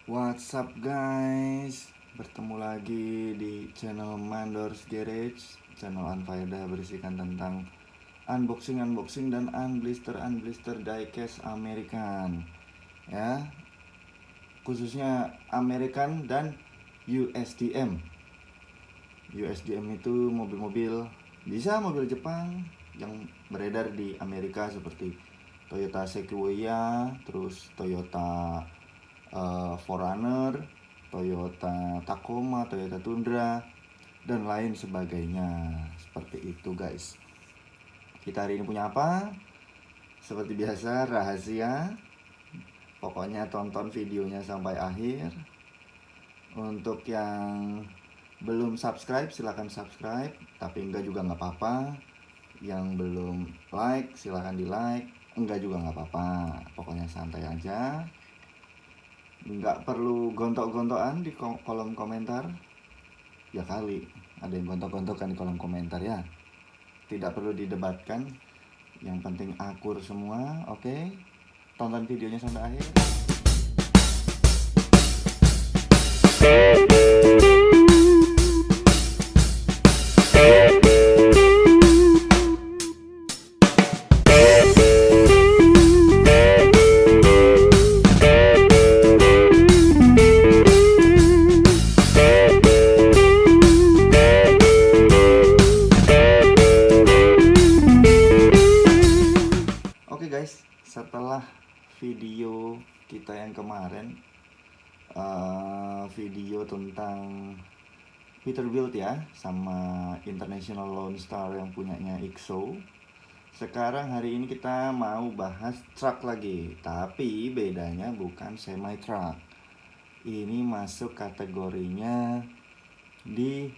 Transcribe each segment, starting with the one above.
What's up guys? Bertemu lagi di channel Mandors Garage, channel Anfaedah berisikan tentang unboxing dan unblister diecast American. Ya, khususnya American dan USDM. USDM itu mobil-mobil, bisa mobil Jepang yang beredar di Amerika seperti Toyota Sequoia, terus Toyota 4Runner, Toyota Tacoma, Toyota Tundra, dan lain sebagainya. Seperti itu guys. Kita hari ini punya apa? Seperti biasa rahasia. Pokoknya tonton videonya sampai akhir. Untuk yang belum subscribe silahkan subscribe, tapi enggak juga nggak apa-apa. Yang belum like silahkan di like, enggak juga nggak apa-apa. Pokoknya santai aja. Nggak perlu gontok-gontokan di kolom komentar. Ya kali ada yang gontok-gontokan di kolom komentar ya. Tidak perlu didebatkan. Yang penting akur semua. Oke, tonton videonya sampai akhir. Oke guys, setelah video kita yang kemarin, video tentang Peterbilt ya, sama International Lone Star yang punyanya EXO. Sekarang hari ini kita mau bahas truck lagi, tapi bedanya bukan semi truck. Ini masuk kategorinya di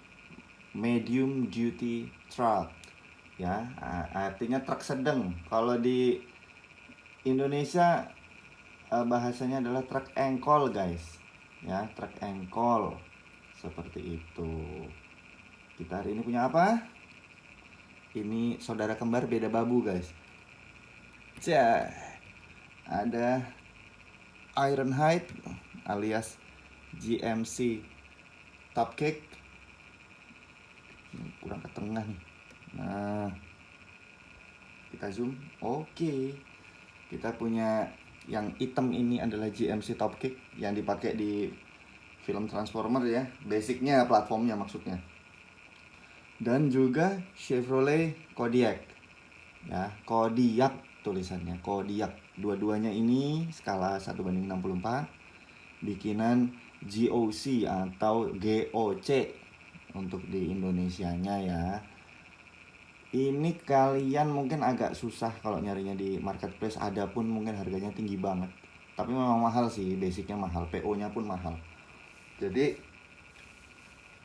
medium duty truck ya, artinya truk sedang. Kalau di Indonesia bahasanya adalah truk engkol guys ya, truk engkol seperti itu. Kita hari ini punya apa? Ini saudara kembar beda babu guys. Ada Ironhide alias GMC Topkick. Kurang ke tengah nih. Nah, kita zoom. Oke. Kita punya yang hitam ini adalah GMC Topkick yang dipakai di film Transformer ya. Basicnya platformnya maksudnya. Dan juga Chevrolet Kodiaq. Ya, Kodiaq tulisannya, Kodiaq. Dua-duanya ini skala 1:64. Bikinan GOC atau GOC untuk di Indonesianya ya. Ini kalian mungkin agak susah kalau nyarinya di marketplace, ada pun mungkin harganya tinggi banget. Tapi memang mahal sih, basicnya mahal, PO-nya pun mahal. Jadi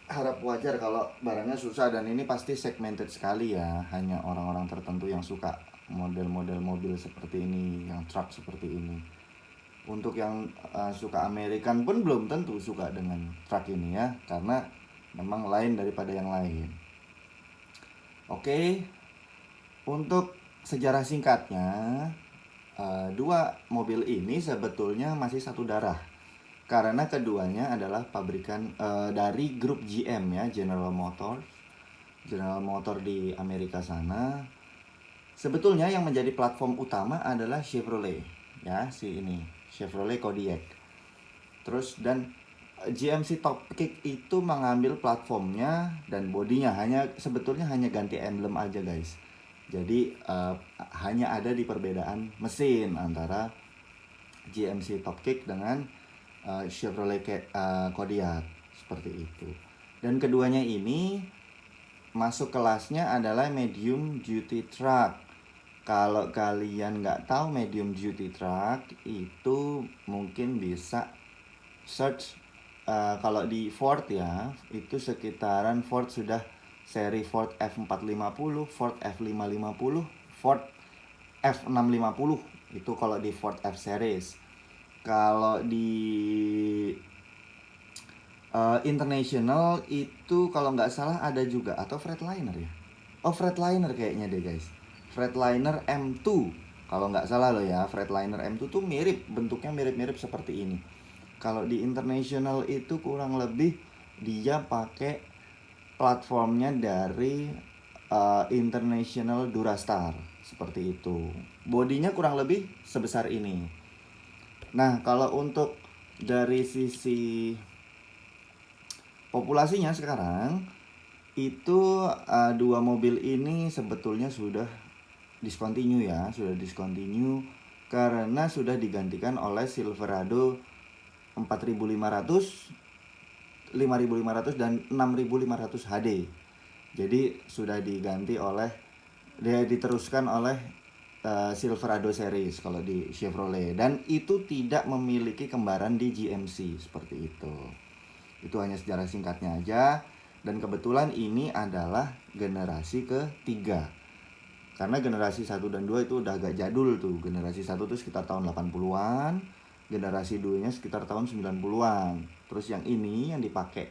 harap wajar kalau barangnya susah, dan ini pasti segmented sekali ya. Hanya orang-orang tertentu yang suka model-model mobil seperti ini, yang truck seperti ini. Untuk yang suka American pun belum tentu suka dengan truck ini ya, karena memang lain daripada yang lain. Oke, untuk sejarah singkatnya, dua mobil ini sebetulnya masih satu darah, karena keduanya adalah pabrikan dari grup GM ya, General Motor di Amerika sana. Sebetulnya yang menjadi platform utama adalah Chevrolet ya, Chevrolet Kodiaq. Terus dan GMC Topkick itu mengambil platformnya dan bodinya, sebetulnya hanya ganti emblem aja guys. Jadi hanya ada di perbedaan mesin antara GMC Topkick dengan Chevrolet Kodiaq seperti itu. Dan keduanya ini masuk kelasnya adalah medium duty truck. Kalau kalian nggak tahu medium duty truck itu, mungkin bisa search. Kalau di Ford ya, itu sekitaran Ford sudah seri Ford F450, Ford F550, Ford F650. Itu kalau di Ford F Series. Kalau di International itu kalau nggak salah ada juga, atau Freightliner ya. Oh, Freightliner kayaknya deh guys. Freightliner M2 kalau nggak salah loh ya. Freightliner M2 tuh bentuknya mirip-mirip seperti ini. Kalau di international itu kurang lebih dia pakai platformnya dari International Durastar seperti itu. Bodinya kurang lebih sebesar ini. Nah, kalau untuk dari sisi populasinya sekarang itu dua mobil ini sebetulnya sudah discontinue ya, sudah discontinue karena sudah digantikan oleh Silverado 4500, 5500 dan 6500 HD. Jadi sudah diganti oleh dia diteruskan oleh Silverado series kalau di Chevrolet, dan itu tidak memiliki kembaran di GMC seperti itu. Itu hanya sejarah singkatnya aja. Dan kebetulan ini adalah generasi ketiga. Karena generasi 1 dan 2 itu udah agak jadul tuh. Generasi 1 tuh sekitar tahun 80-an, generasi 2-nya sekitar tahun 90-an. Terus yang ini yang dipakai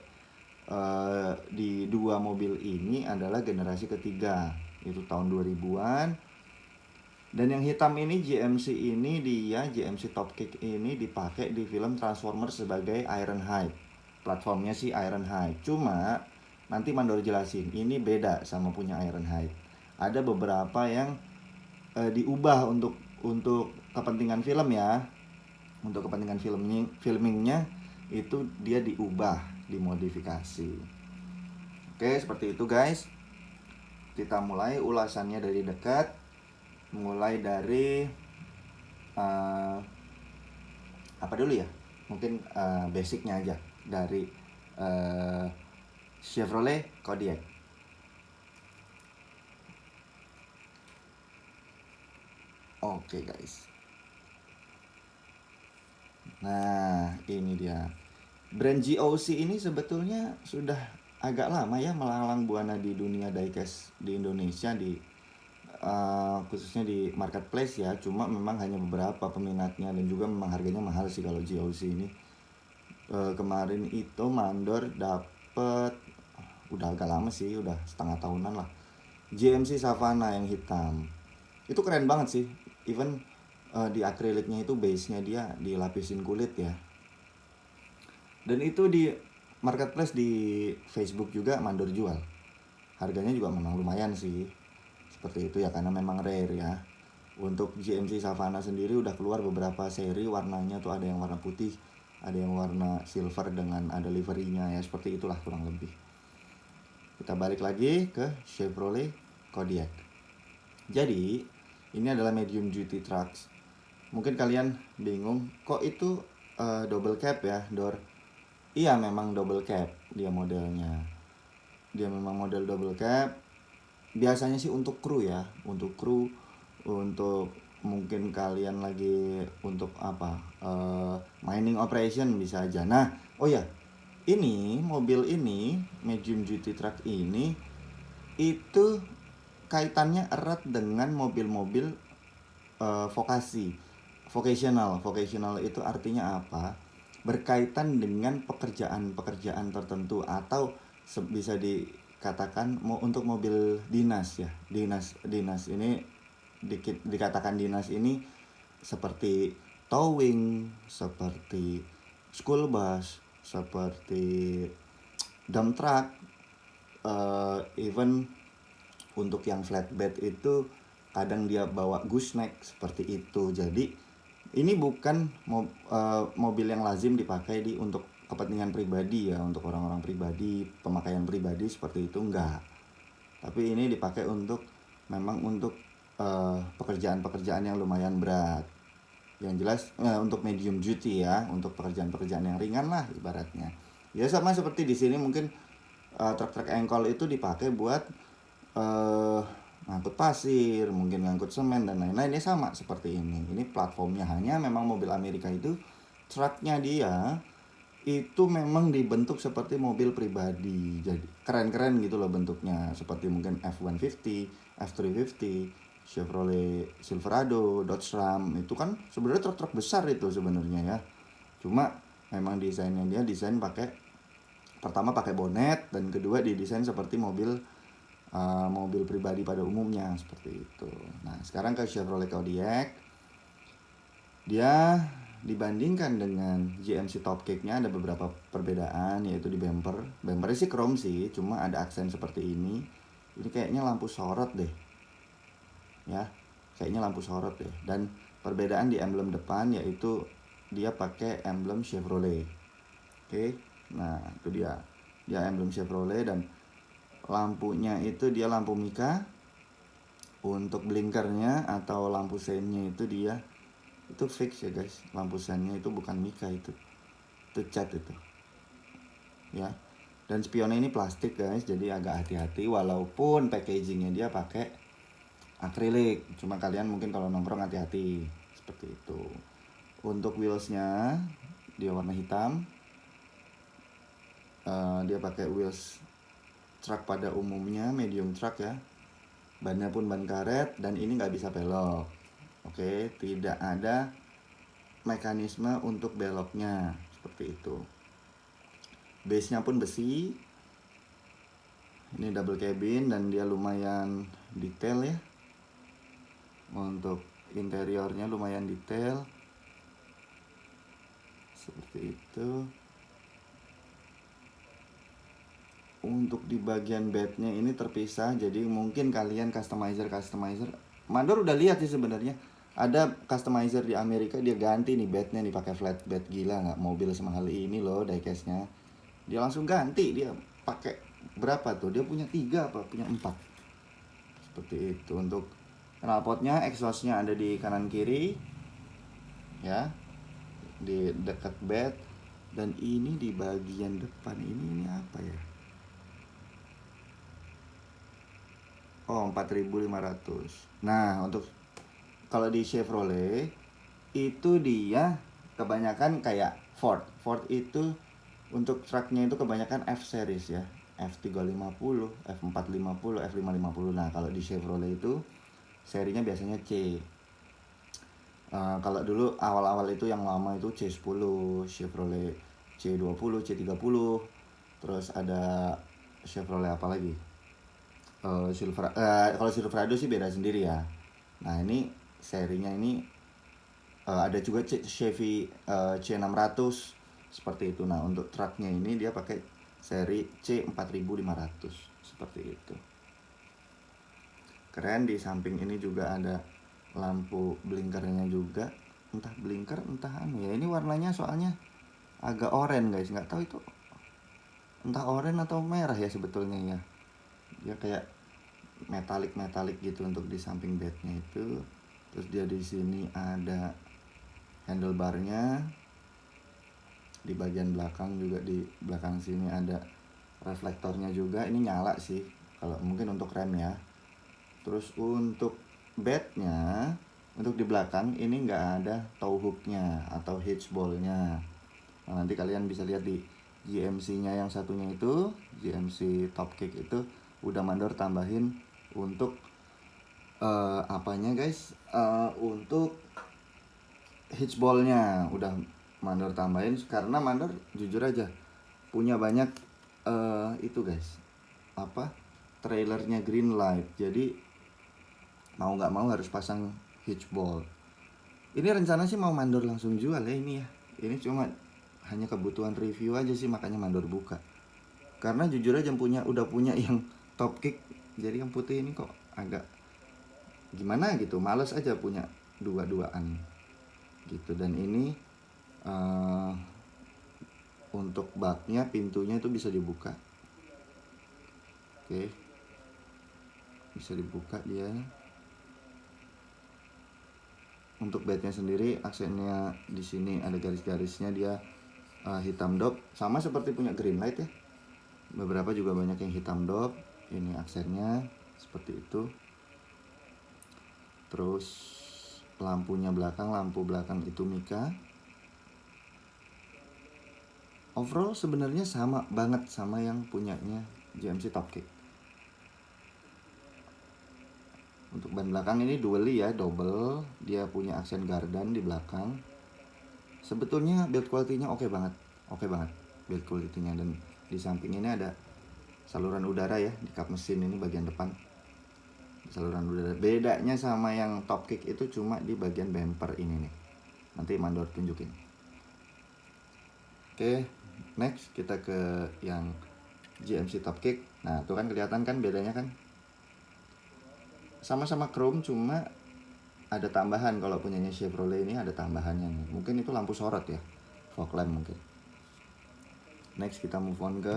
di dua mobil ini adalah generasi ketiga, itu tahun 2000-an. Dan yang hitam ini GMC ini dia GMC Top Kick ini dipakai di film Transformers sebagai Ironhide. Platformnya sih Ironhide. Cuma nanti Mandor jelasin, ini beda sama punya Ironhide. Ada beberapa yang diubah untuk kepentingan film ya. Untuk kepentingan filmingnya itu dia diubah, dimodifikasi. Oke, seperti itu guys. Kita mulai ulasannya dari dekat. Mulai dari apa dulu ya? Mungkin basicnya aja dari Chevrolet Kodiaq. Oke guys. Nah, ini dia. Brand GOC ini sebetulnya sudah agak lama ya melanglang buana di dunia diecast di Indonesia, di khususnya di marketplace ya. Cuma memang hanya beberapa peminatnya dan juga memang harganya mahal sih kalau GOC ini. Kemarin itu Mandor dapet, udah agak lama sih, udah setengah tahunan lah, GMC Savana yang hitam. Itu keren banget sih. Even di akriliknya itu base-nya dia dilapisin kulit ya. Dan itu di marketplace di Facebook juga Mandor jual. Harganya juga memang lumayan sih. Seperti itu ya, karena memang rare ya. Untuk GMC Savana sendiri udah keluar beberapa seri, warnanya tuh ada yang warna putih, ada yang warna silver dengan ada liverynya ya, seperti itulah kurang lebih. Kita balik lagi ke Chevrolet Kodiaq. Jadi ini adalah medium duty trucks. Mungkin kalian bingung, kok itu double cab ya, Dor? Iya, memang double cab dia modelnya. Dia memang model double cab. Biasanya sih untuk kru ya, untuk kru, untuk mungkin kalian lagi untuk apa, mining operation bisa aja. Nah, oh ya, ini mobil ini medium duty truck ini itu kaitannya erat dengan mobil-mobil vocational itu artinya apa? Berkaitan dengan pekerjaan tertentu atau bisa dikatakan untuk mobil dinas ya. Dinas ini dikatakan dinas ini seperti towing, seperti school bus, seperti dump truck, even untuk yang flatbed itu kadang dia bawa gooseneck seperti itu. Jadi ini bukan mobil yang lazim dipakai untuk kepentingan pribadi ya, untuk orang-orang pribadi, pemakaian pribadi seperti itu enggak. Tapi ini dipakai memang untuk pekerjaan-pekerjaan yang lumayan berat. Yang jelas untuk medium duty ya, untuk pekerjaan-pekerjaan yang ringan lah ibaratnya. Ya sama seperti di sini mungkin truk-truk engkol itu dipakai buat ngangkut pasir, mungkin ngangkut semen dan lain-lain. Ini sama seperti ini. Ini platformnya hanya memang mobil Amerika itu truknya dia itu memang dibentuk seperti mobil pribadi. Jadi keren-keren gitu loh bentuknya, seperti mungkin F-150, F-350, Chevrolet Silverado, Dodge Ram. Itu kan sebenarnya truk-truk besar itu sebenarnya ya. Cuma memang desainnya dia desain pertama pakai bonet, dan kedua didesain seperti mobil pribadi pada umumnya seperti itu. Nah, sekarang ke Chevrolet Kodiaq. Dia dibandingkan dengan GMC Top Kick-nya ada beberapa perbedaan, yaitu di bumper. Bumpernya sih chrome sih, cuma ada aksen seperti ini. Ini kayaknya lampu sorot deh. Ya, kayaknya lampu sorot deh. Dan perbedaan di emblem depan yaitu dia pakai emblem Chevrolet. Oke. Nah, itu dia. Dia emblem Chevrolet dan lampunya itu dia lampu Mica. Untuk blinkernya atau lampu seinnya itu dia itu fix ya guys, lampu sennya itu bukan Mica, itu cat itu ya. Dan spionnya ini plastik guys, jadi agak hati-hati walaupun packagingnya dia pakai akrilik, cuma kalian mungkin kalau nongkrong hati-hati seperti itu. Untuk wheelsnya dia warna hitam. Dia pakai wheels truck pada umumnya, medium truck ya. Bannya pun ban karet dan ini nggak bisa belok. Oke, tidak ada mekanisme untuk beloknya seperti itu. Base-nya pun besi. Ini double cabin dan dia lumayan detail ya. Untuk interiornya lumayan detail. Seperti itu. Untuk di bagian bednya ini terpisah, jadi mungkin kalian customizer Mandor udah lihat sih sebenarnya. Ada customizer di Amerika, dia ganti nih bednya nih pakai flat bed. Gila nggak, mobil semahal ini loh diecastnya. Dia langsung ganti, dia pakai berapa tuh? Dia punya 3 apa punya 4. Seperti itu. Untuk knalpotnya, exhaustnya ada di kanan kiri ya, di dekat bed. Dan ini di bagian depan ini apa ya? Oh, 4.500. Nah, untuk kalau di Chevrolet itu dia kebanyakan kayak Ford. Ford itu untuk truknya itu kebanyakan F series ya. F350, F450, F550. Nah, kalau di Chevrolet itu serinya biasanya C. Kalau dulu awal-awal itu yang lama itu C10, Chevrolet C20, C30. Terus ada Chevrolet apa lagi? Kalau Silverado sih beda sendiri ya. Nah, ini serinya ini ada juga Chevy C600 seperti itu. Nah, untuk truknya ini dia pakai seri C4500 seperti itu. Keren. Di samping ini juga ada lampu blinkernya juga. Entah blinker entah anu ya. Ini warnanya soalnya agak oranye guys, nggak tahu itu entah oranye atau merah ya sebetulnya ya. Dia kayak metalik gitu untuk di samping bednya itu. Terus dia di sini ada handlebarnya. Di bagian belakang juga, di belakang sini ada reflektornya juga. Ini nyala sih kalau mungkin untuk rem ya. Terus untuk bednya, untuk di belakang ini nggak ada tow hooknya atau hitch ballnya. Nah, nanti kalian bisa lihat di GMC-nya yang satunya itu, GMC Top Kick itu udah Mandor tambahin untuk apanya guys, untuk hitch ball-nya udah Mandor tambahin, karena Mandor jujur aja punya banyak itu guys, apa, trailernya green light, jadi mau nggak mau harus pasang hitch ball. Ini rencana sih mau Mandor langsung jual ya ini ya. Ini cuma hanya kebutuhan review aja sih, makanya Mandor buka. Karena jujur aja udah punya yang Top Kick, jadi yang putih ini kok agak gimana gitu, males aja punya dua-duaan gitu. Dan ini untuk baknya, pintunya itu bisa dibuka. Oke, bisa dibuka dia. Untuk bednya sendiri, aksennya di sini ada garis-garisnya, dia hitam dop, sama seperti punya green light ya. Beberapa juga banyak yang hitam dop. Ini aksennya seperti itu. Terus lampunya lampu belakang itu Mica. Overall sebenarnya sama banget sama yang punyanya GMC Top Kick. Untuk ban belakang ini dually ya, double. Dia punya aksen gardan di belakang. Sebetulnya build quality-nya oke banget build quality-nya. Dan di samping ini ada saluran udara ya, di kap mesin ini bagian depan. Saluran udara. Bedanya sama yang Top Kick itu cuma di bagian bumper ini nih. Nanti Mandor tunjukin. Oke, next kita ke yang GMC Top Kick. Nah, tuh kan kelihatan kan bedanya kan? Sama-sama chrome, cuma ada tambahan. Kalau punyanya Chevrolet ini ada tambahannya nih. Mungkin itu lampu sorot ya, fog lamp mungkin. Next kita move on ke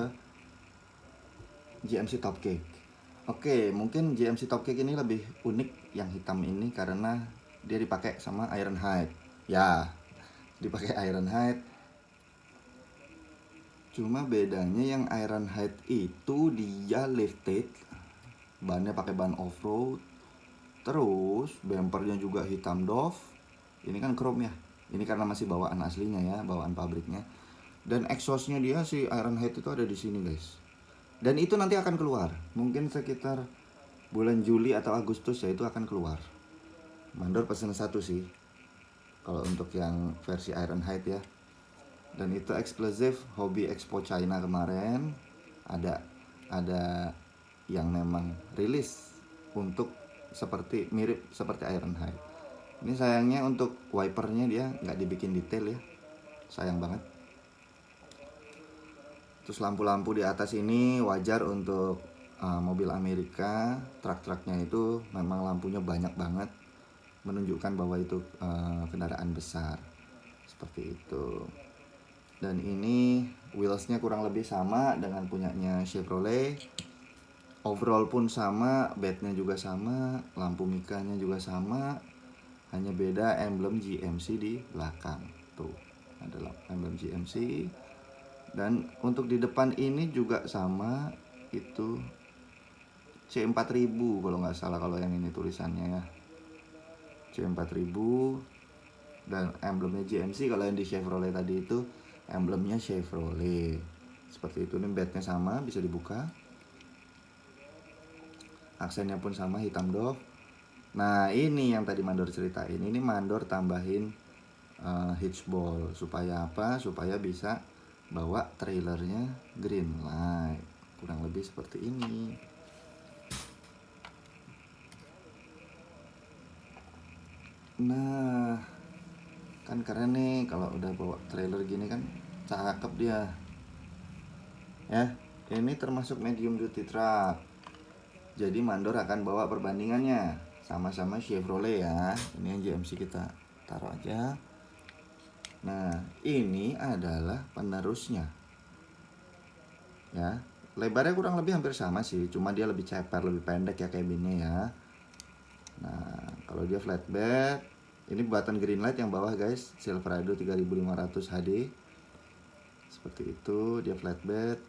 GMC Top Kick. Oke, mungkin GMC Top Kick ini lebih unik yang hitam ini karena dia dipakai sama Ironhide. Ya, dipakai Ironhide. Cuma bedanya yang Ironhide itu dia lifted, bannya pakai ban off-road. Terus bumpernya juga hitam doff. Ini kan chrome ya. Ini karena masih bawaan aslinya ya, bawaan pabriknya. Dan exhaustnya dia si Ironhide itu ada di sini guys. Dan itu nanti akan keluar. Mungkin sekitar bulan Juli atau Agustus ya itu akan keluar. Mandor pesen satu sih. Kalau untuk yang versi Ironhide ya. Dan itu eksklusif Hobby Expo China kemarin. Ada yang memang rilis untuk seperti mirip seperti Ironhide. Ini sayangnya untuk wipernya dia nggak dibikin detail ya, sayang banget. Terus lampu-lampu di atas ini wajar untuk mobil Amerika. Truk-truknya itu memang lampunya banyak banget, menunjukkan bahwa itu kendaraan besar seperti itu. Dan ini wheelsnya kurang lebih sama dengan punyanya Chevrolet. Overall pun sama, bednya juga sama, lampu mikanya juga sama. Hanya beda emblem GMC di belakang. Tuh, adalah emblem GMC. Dan untuk di depan ini juga sama, itu C4000 kalau nggak salah kalau yang ini tulisannya ya. C4000 dan emblemnya GMC. Kalau yang di Chevrolet tadi itu emblemnya Chevrolet. Seperti itu, nih bednya sama, bisa dibuka. Aksennya pun sama, hitam doff. Nah, ini yang tadi Mandor ceritain. Ini Mandor tambahin hitchball. Supaya apa? Supaya bisa bawa trailernya green light. Kurang lebih seperti ini. Nah, kan keren nih kalau udah bawa trailer gini kan, cakep dia. Ya, ini termasuk medium duty truck. Jadi Mandor akan bawa perbandingannya sama-sama Chevrolet ya. Ini yang GMC kita taruh aja. Nah, ini adalah penerusnya. Ya, lebarnya kurang lebih hampir sama sih, cuma dia lebih ceper, lebih pendek ya cabinnya ya. Nah, kalau dia flatbed, ini buatan Greenlight yang bawah guys, Silverado 3500 HD. Seperti itu, dia flatbed.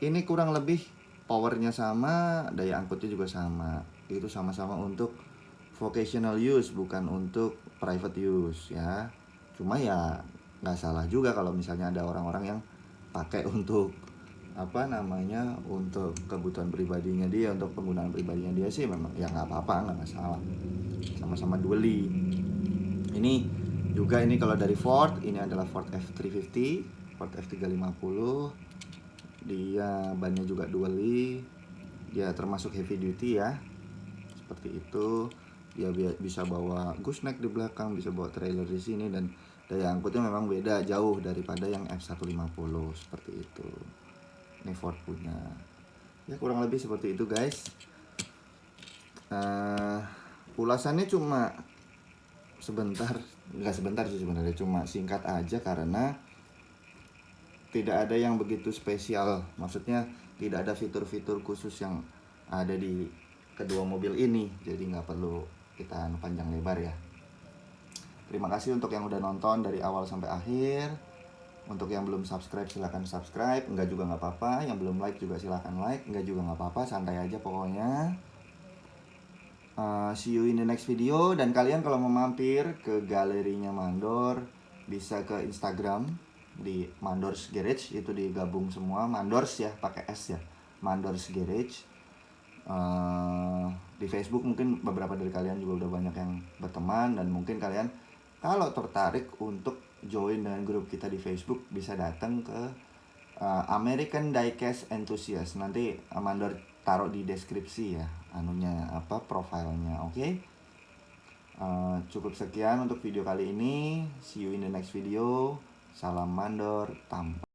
Ini kurang lebih powernya sama, daya angkutnya juga sama. Itu sama-sama untuk vocational use, bukan untuk private use ya. Cuma ya nggak salah juga kalau misalnya ada orang-orang yang pakai untuk untuk kebutuhan pribadinya dia, untuk penggunaan pribadinya dia sih memang ya nggak apa-apa, nggak masalah. Sama-sama dually. Ini juga ini kalau dari Ford, ini adalah Ford F350, Ford F350. Dia bannya juga dually, dia termasuk heavy duty ya, seperti itu. Dia bisa bawa gooseneck di belakang, bisa bawa trailer di sini, dan daya angkutnya memang beda jauh daripada yang F150 seperti itu. Ini Ford punya. Ya kurang lebih seperti itu guys. Ulasannya cuma sebentar, nggak sebentar sih sebenarnya, cuma singkat aja karena tidak ada yang begitu spesial. Maksudnya tidak ada fitur-fitur khusus yang ada di kedua mobil ini, jadi nggak perlu kita panjang lebar ya. Terima kasih untuk yang udah nonton dari awal sampai akhir. Untuk yang belum subscribe silahkan subscribe, enggak juga nggak apa-apa. Yang belum like juga silahkan like, enggak juga nggak apa-apa, santai aja pokoknya. See you in the next video. Dan kalian kalau mau mampir ke galerinya Mandor, bisa ke Instagram di Mandors Garage, itu digabung semua Mandors ya, pakai S ya, Mandors Garage. Di Facebook mungkin beberapa dari kalian juga udah banyak yang berteman, dan mungkin kalian kalau tertarik untuk join dengan grup kita di Facebook bisa datang ke American Diecast Enthusiast. Nanti Mandor taruh di deskripsi ya, profilnya, oke? Cukup sekian untuk video kali ini. See you in the next video. Salam mandor tampak.